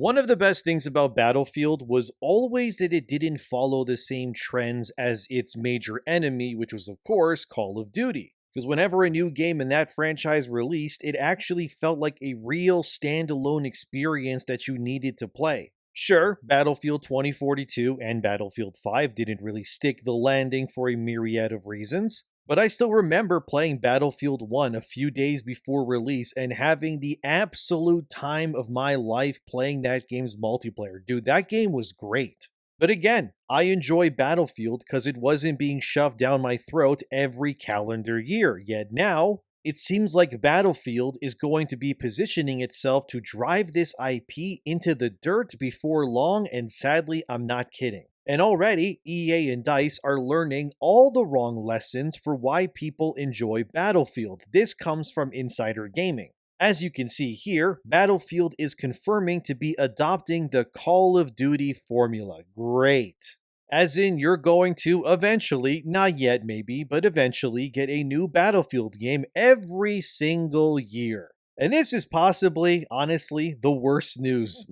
One of the best things about Battlefield was always that it didn't follow the same trends as its major enemy, which was, of course, Call of Duty. Because whenever a new game in that franchise released, it actually felt like a real standalone experience that you needed to play. Sure, Battlefield 2042 and Battlefield 5 didn't really stick the landing for a myriad of reasons, but I still remember playing Battlefield 1 a few days before release and having the absolute time of my life playing that game's multiplayer. Dude, that game was great. But again, I enjoy Battlefield because it wasn't being shoved down my throat every calendar year. Yet now, it seems like Battlefield is going to be positioning itself to drive this IP into the dirt before long, and sadly, I'm not kidding. And already, EA and DICE are learning all the wrong lessons for why people enjoy Battlefield. This comes from Insider Gaming. As you can see here, Battlefield is confirming to be adopting the Call of Duty formula. Great. As in, you're going to eventually, not yet maybe, but eventually get a new Battlefield game every single year. And this is possibly, honestly, the worst news.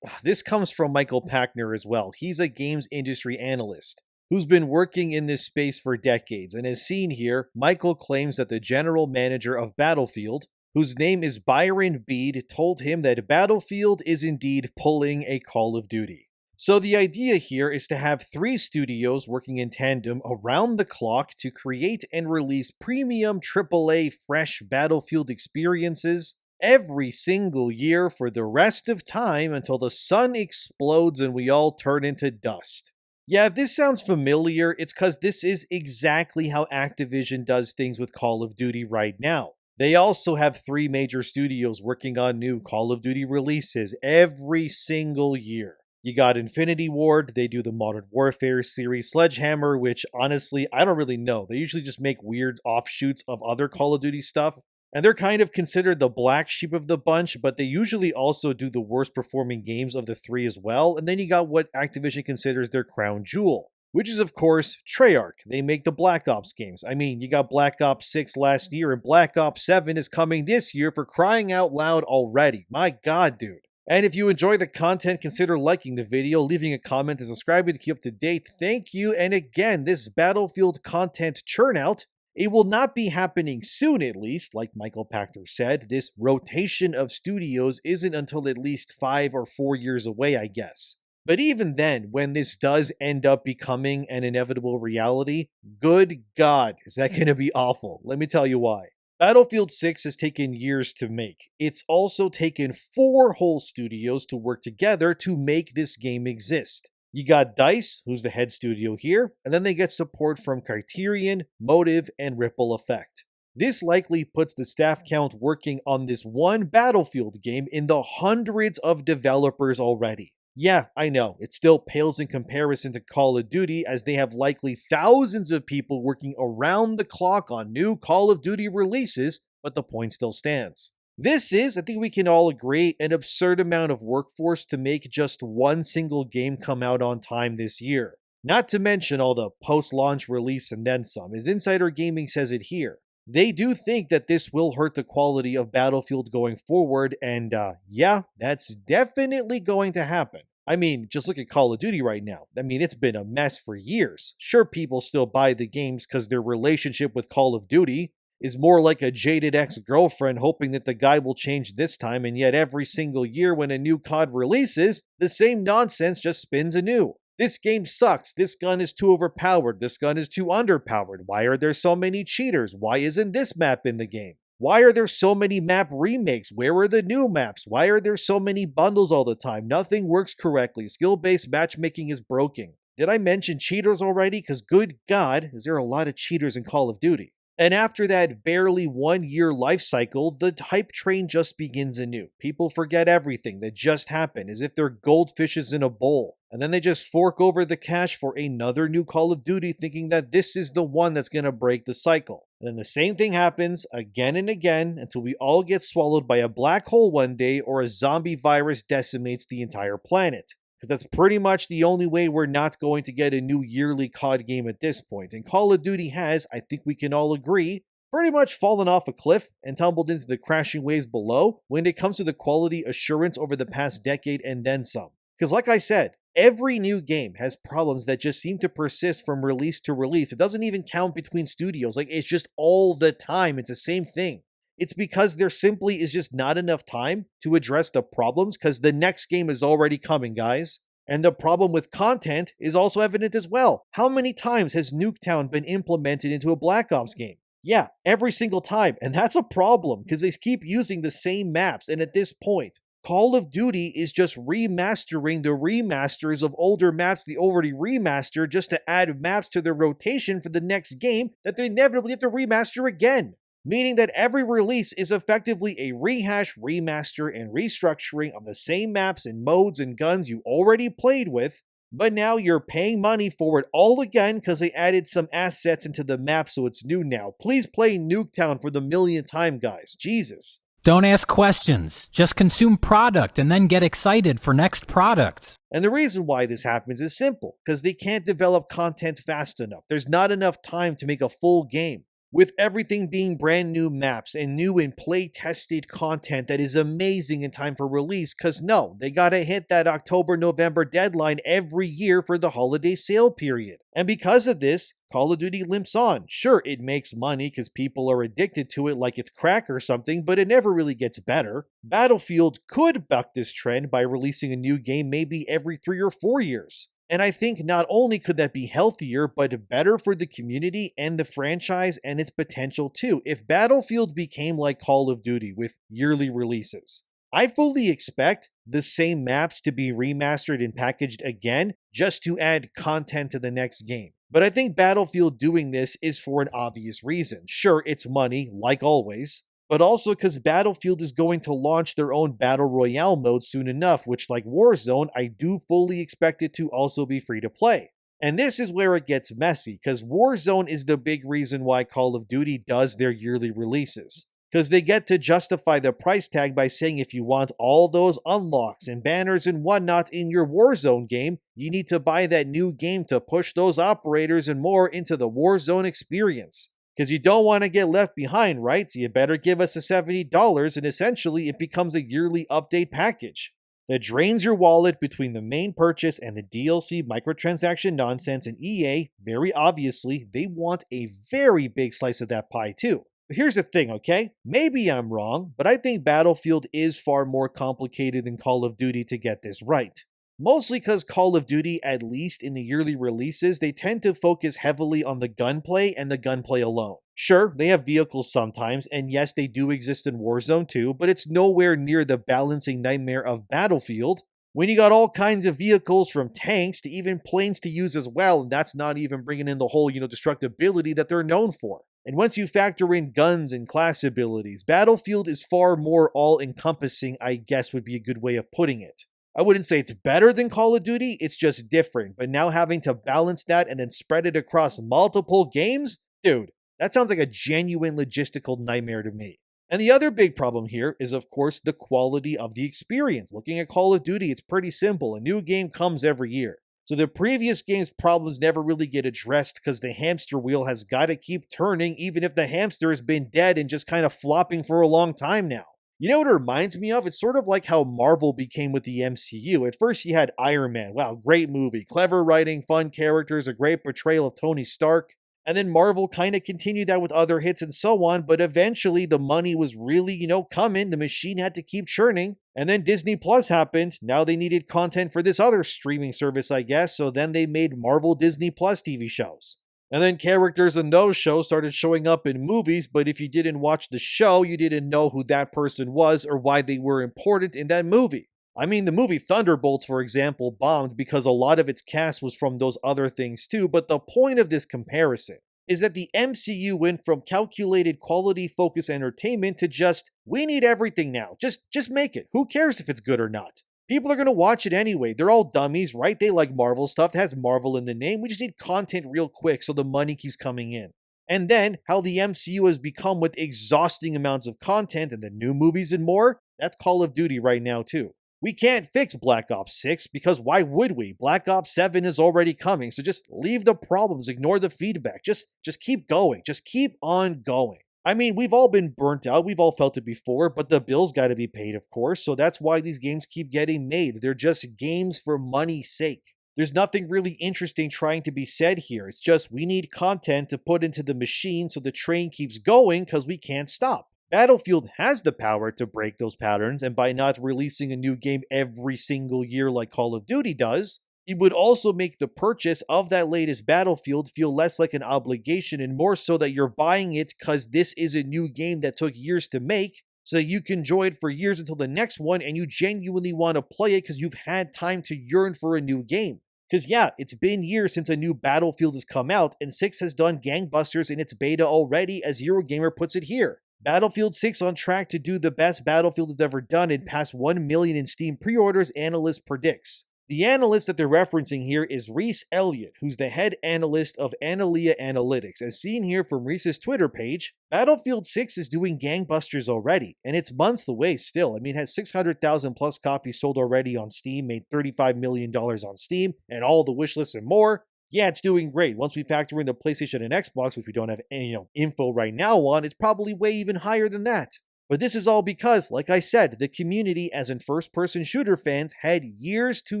This comes from Michael Packner as well. He's a games industry analyst who's been working in this space for decades. And as seen here, Michael claims that the general manager of Battlefield, whose name is Byron Bede, told him that Battlefield is indeed pulling a Call of Duty. So the idea here is to have 3 studios working in tandem around the clock to create and release premium AAA fresh Battlefield experiences every single year for the rest of time until the sun explodes and we all turn into dust. Yeah, if this sounds familiar, it's because this is exactly how Activision does things with Call of Duty right now. They also have 3 major studios working on new Call of Duty releases every single year. You got Infinity Ward, they do the Modern Warfare series, Sledgehammer, which honestly, I don't really know. They usually just make weird offshoots of other Call of Duty stuff. And they're kind of considered the black sheep of the bunch, but they usually also do the worst performing games of the 3 as well. And then you got what Activision considers their crown jewel, which is of course Treyarch. They make the Black Ops games. I mean, you got Black Ops 6 last year and Black Ops 7 is coming this year, for crying out loud already. My god, dude. And if you enjoy the content, consider liking the video, leaving a comment, and subscribing to keep up to date. Thank you. And again, this Battlefield content churnout, it will not be happening soon, at least. Like Michael Pachter said, this rotation of studios isn't until at least 5 or 4 years away, I guess. But even then, when this does end up becoming an inevitable reality, good God, is that going to be awful? Let me tell you why. Battlefield 6 has taken years to make. It's also taken 4 whole studios to work together to make this game exist. You got DICE, who's the head studio here, and then they get support from Criterion, Motive, and Ripple Effect. This likely puts the staff count working on this one Battlefield game in the hundreds of developers already. Yeah, I know, it still pales in comparison to Call of Duty, as they have likely thousands of people working around the clock on new Call of Duty releases, but the point still stands. This is, I think we can all agree, an absurd amount of workforce to make just one single game come out on time this year. Not to mention all the post-launch release and then some, as Insider Gaming says it here. They do think that this will hurt the quality of Battlefield going forward, and yeah, that's definitely going to happen. I mean, just look at Call of Duty right now. I mean, it's been a mess for years. Sure, people still buy the games because their relationship with Call of Duty is more like a jaded ex-girlfriend hoping that the guy will change this time, and yet every single year when a new COD releases, the same nonsense just spins anew. This game sucks. This gun is too overpowered. This gun is too underpowered. Why are there so many cheaters? Why isn't this map in the game? Why are there so many map remakes? Where are the new maps? Why are there so many bundles all the time? Nothing works correctly. Skill-based matchmaking is broken. Did I mention cheaters already? Because good God, is there a lot of cheaters in Call of Duty? And after that barely 1 year life cycle, the hype train just begins anew. People forget everything that just happened as if they're goldfishes in a bowl. And then they just fork over the cash for another new Call of Duty, thinking that this is the one that's going to break the cycle. And then the same thing happens again and again until we all get swallowed by a black hole one day or a zombie virus decimates the entire planet. Because that's pretty much the only way we're not going to get a new yearly COD game at this point. And Call of Duty has, I think we can all agree, pretty much fallen off a cliff and tumbled into the crashing waves below when it comes to the quality assurance over the past decade and then some. Because, like I said, every new game has problems that just seem to persist from release to release. It doesn't even count between studios. Like, it's just all the time. It's the same thing. It's because there simply is just not enough time to address the problems because the next game is already coming, guys. And the problem with content is also evident as well. How many times has Nuketown been implemented into a Black Ops game? Yeah, every single time. And that's a problem because they keep using the same maps. And at this point, Call of Duty is just remastering the remasters of older maps they already remastered just to add maps to their rotation for the next game that they inevitably have to remaster again. Meaning that every release is effectively a rehash, remaster, and restructuring of the same maps and modes and guns you already played with, but now you're paying money for it all again because they added some assets into the map so it's new now. Please play Nuketown for the millionth time, guys. Jesus. Don't ask questions. Just consume product and then get excited for next products. And the reason why this happens is simple, because they can't develop content fast enough. There's not enough time to make a full game. With everything being brand new maps and new and play-tested content that is amazing in time for release, because no, they gotta hit that October-November deadline every year for the holiday sale period. And because of this, Call of Duty limps on. Sure, it makes money because people are addicted to it like it's crack or something, but it never really gets better. Battlefield could buck this trend by releasing a new game maybe every 3 or 4 years. And I think not only could that be healthier, but better for the community and the franchise and its potential too, if Battlefield became like Call of Duty with yearly releases. I fully expect the same maps to be remastered and packaged again just to add content to the next game. But I think Battlefield doing this is for an obvious reason. Sure, it's money, like always, but also because Battlefield is going to launch their own Battle Royale mode soon enough, which, like Warzone, I do fully expect it to also be free to play. And this is where it gets messy, because Warzone is the big reason why Call of Duty does their yearly releases. Because they get to justify the price tag by saying if you want all those unlocks and banners and whatnot in your Warzone game, you need to buy that new game to push those operators and more into the Warzone experience. Because you don't want to get left behind, right? So you better give us the $70 and essentially it becomes a yearly update package that drains your wallet between the main purchase and the DLC microtransaction nonsense. And EA, very obviously, they want a very big slice of that pie too. But here's the thing, okay? Maybe I'm wrong, but I think Battlefield is far more complicated than Call of Duty to get this right. Mostly because Call of Duty, at least in the yearly releases, they tend to focus heavily on the gunplay and the gunplay alone. Sure, they have vehicles sometimes, and yes, they do exist in Warzone too, but it's nowhere near the balancing nightmare of Battlefield, when you got all kinds of vehicles from tanks to even planes to use as well, and that's not even bringing in the whole, destructibility that they're known for. And once you factor in guns and class abilities, Battlefield is far more all-encompassing, I guess would be a good way of putting it. I wouldn't say it's better than Call of Duty, it's just different, but now having to balance that and then spread it across multiple games? Dude, that sounds like a genuine logistical nightmare to me. And the other big problem here is, of course, the quality of the experience. Looking at Call of Duty, it's pretty simple. A new game comes every year. So the previous game's problems never really get addressed because the hamster wheel has got to keep turning even if the hamster has been dead and just kind of flopping for a long time now. You know what it reminds me of? It's sort of like how Marvel became with the MCU. At first you had Iron Man. Wow, great movie. Clever writing, fun characters, a great portrayal of Tony Stark. And then Marvel kind of continued that with other hits and so on, but eventually the money was really, coming. The machine had to keep churning. And then Disney Plus happened. Now they needed content for this other streaming service, I guess, so then they made Marvel Disney Plus TV shows. And then characters in those shows started showing up in movies, but if you didn't watch the show, you didn't know who that person was or why they were important in that movie. I mean, the movie Thunderbolts, for example, bombed because a lot of its cast was from those other things too, but the point of this comparison is that the MCU went from calculated quality-focused entertainment to just, we need everything now, just make it. Who cares if it's good or not? People are going to watch it anyway. They're all dummies, right? They like Marvel stuff. It has Marvel in the name. We just need content real quick so the money keeps coming in. And then, how the MCU has become with exhausting amounts of content and the new movies and more, that's Call of Duty right now too. We can't fix Black Ops 6 because why would we? Black Ops 7 is already coming, so just leave the problems, ignore the feedback, just keep going, just keep on going. I mean, we've all been burnt out, we've all felt it before, but the bills gotta be paid, of course, so that's why these games keep getting made. They're just games for money's sake. There's nothing really interesting trying to be said here. It's just we need content to put into the machine so the train keeps going because we can't stop. Battlefield has the power to break those patterns, and by not releasing a new game every single year like Call of Duty does, it would also make the purchase of that latest Battlefield feel less like an obligation and more so that you're buying it because this is a new game that took years to make, so that you can enjoy it for years until the next one and you genuinely want to play it because you've had time to yearn for a new game. Because yeah, it's been years since a new Battlefield has come out, and 6 has done gangbusters in its beta already, as Eurogamer puts it here. Battlefield 6 on track to do the best Battlefield has ever done and pass 1 million in Steam pre-orders, analyst predicts. The analyst that they're referencing here is Reese Elliott, who's the head analyst of Analia Analytics. As seen here from Reese's Twitter page, Battlefield 6 is doing gangbusters already, and it's months away still. I mean, it has 600,000 plus copies sold already on Steam, made $35 million on Steam, and all the wish lists and more. Yeah, it's doing great. Once we factor in the PlayStation and Xbox, which we don't have any info right now on, it's probably way even higher than that. But this is all because, like I said, the community, as in first-person shooter fans, had years to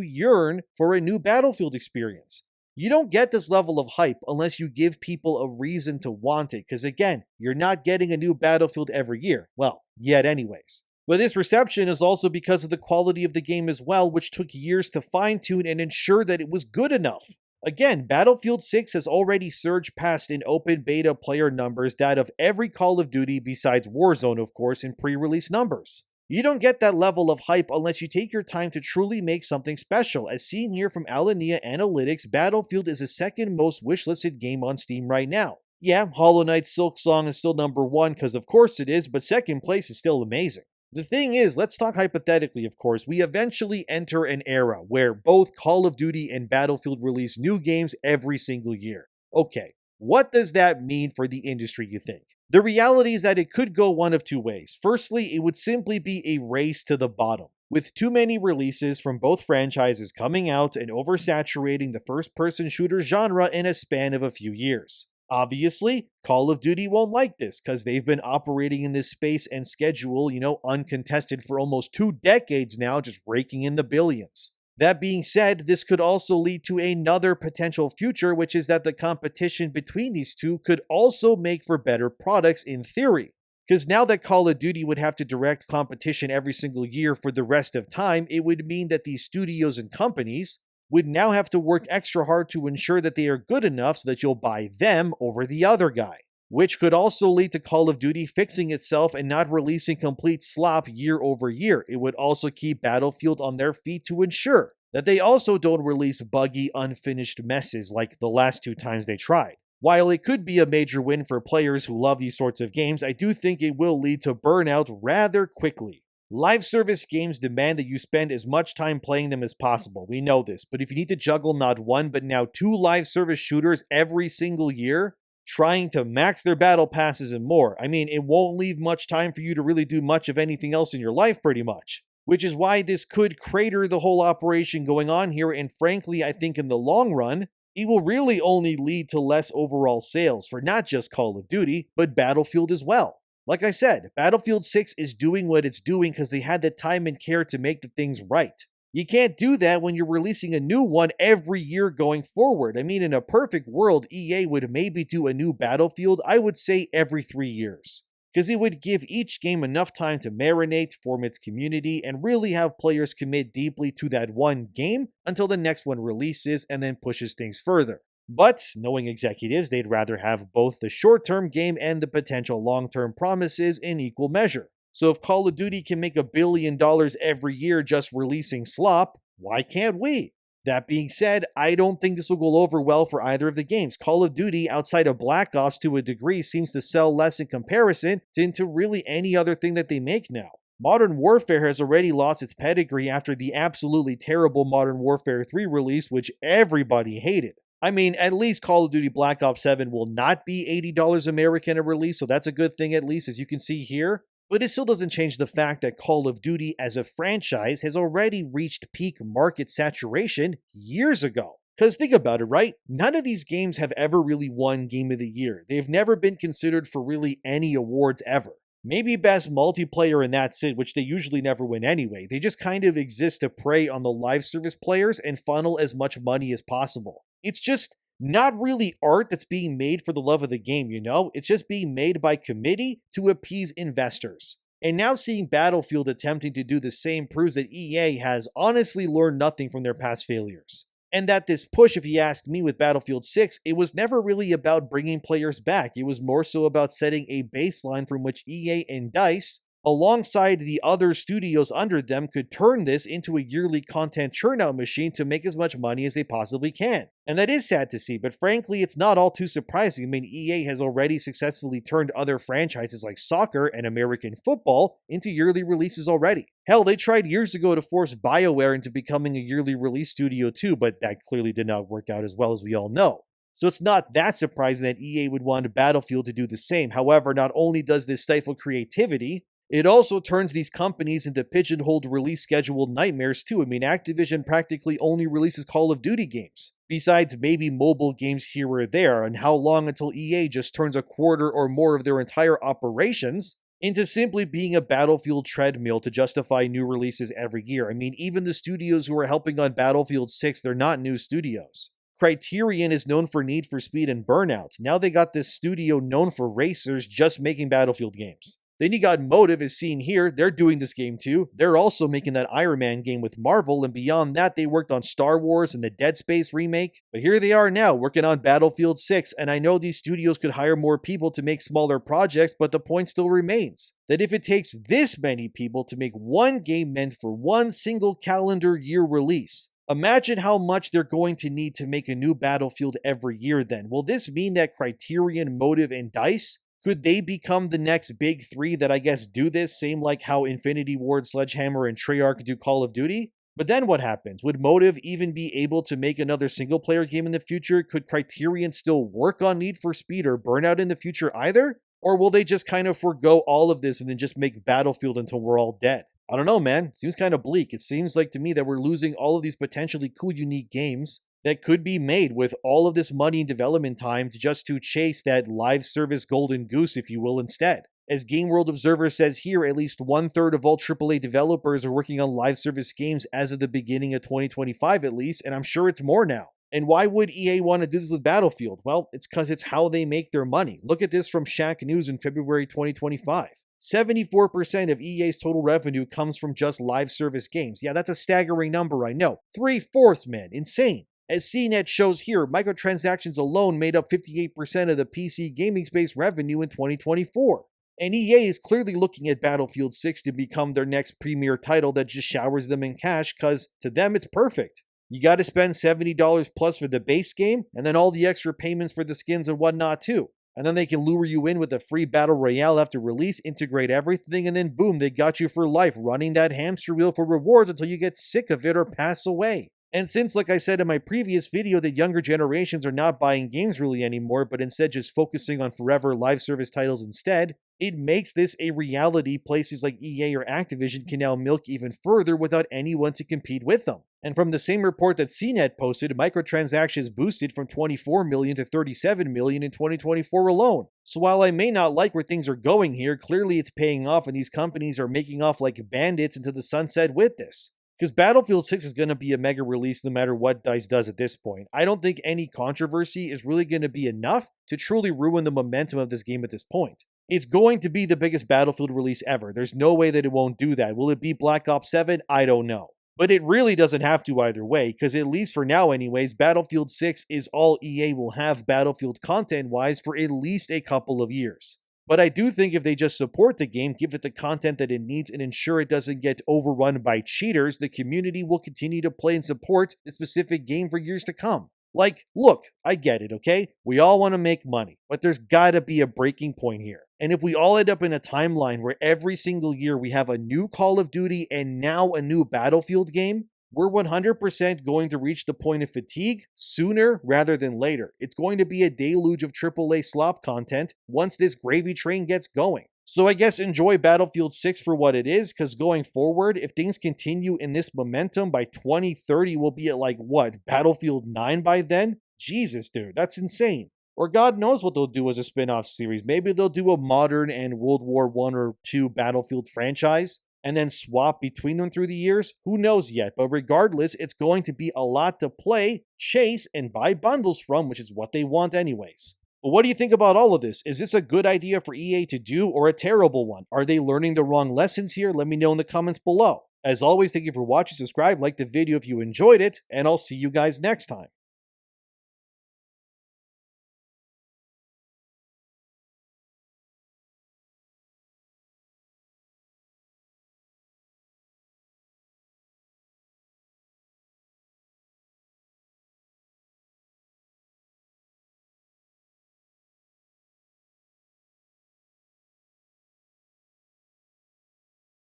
yearn for a new Battlefield experience. You don't get this level of hype unless you give people a reason to want it, because again, you're not getting a new Battlefield every year. Well, yet anyways. But this reception is also because of the quality of the game as well, which took years to fine-tune and ensure that it was good enough. Again, Battlefield 6 has already surged past in open beta player numbers that of every Call of Duty besides Warzone, of course, in pre-release numbers. You don't get that level of hype unless you take your time to truly make something special. As seen here from Alania Analytics, Battlefield is the second most wishlisted game on Steam right now. Yeah, Hollow Knight's Silksong is still number 1 because of course it is, but second place is still amazing. The thing is, let's talk hypothetically, of course, we eventually enter an era where both Call of Duty and Battlefield release new games every single year. Okay, what does that mean for the industry, you think? The reality is that it could go one of two ways. Firstly, it would simply be a race to the bottom, with too many releases from both franchises coming out and oversaturating the first-person shooter genre in a span of a few years. Obviously, Call of Duty won't like this because they've been operating in this space and schedule, uncontested for almost 2 decades now, just raking in the billions. That being said, this could also lead to another potential future, which is that the competition between these two could also make for better products in theory. Because now that Call of Duty would have to direct competition every single year for the rest of time, it would mean that these studios and companies would now have to work extra hard to ensure that they are good enough so that you'll buy them over the other guy. Which could also lead to Call of Duty fixing itself and not releasing complete slop year over year. It would also keep Battlefield on their feet to ensure that they also don't release buggy, unfinished messes like the last 2 times they tried. While it could be a major win for players who love these sorts of games, I do think it will lead to burnout rather quickly. Live service games demand that you spend as much time playing them as possible, we know this, but if you need to juggle not 1 but now 2 live service shooters every single year, trying to max their battle passes and more, I mean, it won't leave much time for you to really do much of anything else in your life pretty much. Which is why this could crater the whole operation going on here, and frankly, I think in the long run, it will really only lead to less overall sales for not just Call of Duty, but Battlefield as well. Like I said, Battlefield 6 is doing what it's doing because they had the time and care to make the things right. You can't do that when you're releasing a new one every year going forward. I mean, in a perfect world, EA would maybe do a new Battlefield, I would say every 3 years. Because it would give each game enough time to marinate, form its community, and really have players commit deeply to that one game until the next one releases and then pushes things further. But, knowing executives, they'd rather have both the short-term game and the potential long-term promises in equal measure. So if Call of Duty can make $1 billion every year just releasing slop, why can't we? That being said, I don't think this will go over well for either of the games. Call of Duty, outside of Black Ops to a degree, seems to sell less in comparison to really any other thing that they make now. Modern Warfare has already lost its pedigree after the absolutely terrible Modern Warfare 3 release, which everybody hated. I mean, at least Call of Duty Black Ops 7 will not be $80 American a release, so that's a good thing at least, as you can see here. But it still doesn't change the fact that Call of Duty as a franchise has already reached peak market saturation years ago. Because think about it, right? None of these games have ever really won Game of the Year. They've never been considered for really any awards ever. Maybe best multiplayer and that's it, which they usually never win anyway. They just kind of exist to prey on the live service players and funnel as much money as possible. It's just not really art that's being made for the love of the game, you know? It's just being made by committee to appease investors. And now seeing Battlefield attempting to do the same proves that EA has honestly learned nothing from their past failures. And that this push, if you ask me, with Battlefield 6, it was never really about bringing players back. It was more so about setting a baseline from which EA and DICE, alongside the other studios under them, could turn this into a yearly content churn-out machine to make as much money as they possibly can. And that is sad to see, but frankly, it's not all too surprising. I mean, EA has already successfully turned other franchises like soccer and American football into yearly releases already. Hell, they tried years ago to force BioWare into becoming a yearly release studio too, but that clearly did not work out as well as we all know. So it's not that surprising that EA would want Battlefield to do the same. However, not only does this stifle creativity, it also turns these companies into pigeonholed release schedule nightmares too. I mean, Activision practically only releases Call of Duty games, besides maybe mobile games here or there, and how long until EA just turns a quarter or more of their entire operations into simply being a Battlefield treadmill to justify new releases every year. I mean, even the studios who are helping on Battlefield 6, they're not new studios. Criterion is known for Need for Speed and Burnout. Now they got this studio known for racers just making Battlefield games. Then you got Motive, as seen here. They're doing this game too. They're also making that Iron Man game with Marvel, and beyond that, they worked on Star Wars and the Dead Space remake. But here they are now, working on Battlefield 6, and I know these studios could hire more people to make smaller projects, but the point still remains that if it takes this many people to make one game meant for one single calendar year release, imagine how much they're going to need to make a new Battlefield every year then. Will this mean that Criterion, Motive, and DICE, could they become the next big three that I guess do this, same like how Infinity Ward, Sledgehammer, and Treyarch do Call of Duty? But then what happens? Would Motive even be able to make another single-player game in the future? Could Criterion still work on Need for Speed or Burnout in the future either? Or will they just kind of forgo all of this and then just make Battlefield until we're all dead? I don't know, man. Seems kind of bleak. It seems like to me that we're losing all of these potentially cool, unique games that could be made with all of this money and development time to chase that live service golden goose, if you will, instead. As Game World Observer says here, at least 1/3 of all AAA developers are working on live service games as of the beginning of 2025 at least, and I'm sure it's more now. And why would EA want to do this with Battlefield? Well, it's because it's how they make their money. Look at this from Shack News in February 2025. 74% of EA's total revenue comes from just live service games. Yeah, that's a staggering number, I know. 3/4, man. Insane. As CNET shows here, microtransactions alone made up 58% of the PC gaming space revenue in 2024. And EA is clearly looking at Battlefield 6 to become their next premier title that just showers them in cash, because to them it's perfect. You gotta spend $70 plus for the base game, and then all the extra payments for the skins and whatnot too. And then they can lure you in with a free battle royale after release, integrate everything, and then boom, they got you for life, running that hamster wheel for rewards until you get sick of it or pass away. And since, like I said in my previous video, that younger generations are not buying games really anymore, but instead just focusing on forever live service titles instead, it makes this a reality places like EA or Activision can now milk even further without anyone to compete with them. And from the same report that CNET posted, microtransactions boosted from 24 million to 37 million in 2024 alone. So while I may not like where things are going here, clearly it's paying off and these companies are making off like bandits into the sunset with this. Because Battlefield 6 is going to be a mega release no matter what DICE does at this point. I don't think any controversy is really going to be enough to truly ruin the momentum of this game at this point. It's going to be the biggest Battlefield release ever. There's no way that it won't do that. Will it be Black Ops 7? I don't know. But it really doesn't have to either way, because at least for now anyways, Battlefield 6 is all EA will have Battlefield content-wise for at least a couple of years. But I do think if they just support the game, give it the content that it needs, and ensure it doesn't get overrun by cheaters, the community will continue to play and support the specific game for years to come. Like, look, I get it, okay? We all want to make money, but there's gotta be a breaking point here. And if we all end up in a timeline where every single year we have a new Call of Duty and now a new Battlefield game, we're 100% going to reach the point of fatigue sooner rather than later. It's going to be a deluge of AAA slop content once this gravy train gets going. So I guess enjoy Battlefield 6 for what it is, because going forward, if things continue in this momentum, by 2030 we'll be at like, what, Battlefield 9 by then? Jesus, dude, that's insane. Or God knows what they'll do as a spin-off series. Maybe they'll do a modern and World War I or II Battlefield franchise, and then swap between them through the years. Who knows yet? But regardless, it's going to be a lot to play, chase, and buy bundles from, which is what they want anyways. But what do you think about all of this? Is this a good idea for EA to do or a terrible one? Are they learning the wrong lessons here? Let me know in the comments below. As always, thank you for watching, subscribe, like the video if you enjoyed it, and I'll see you guys next time.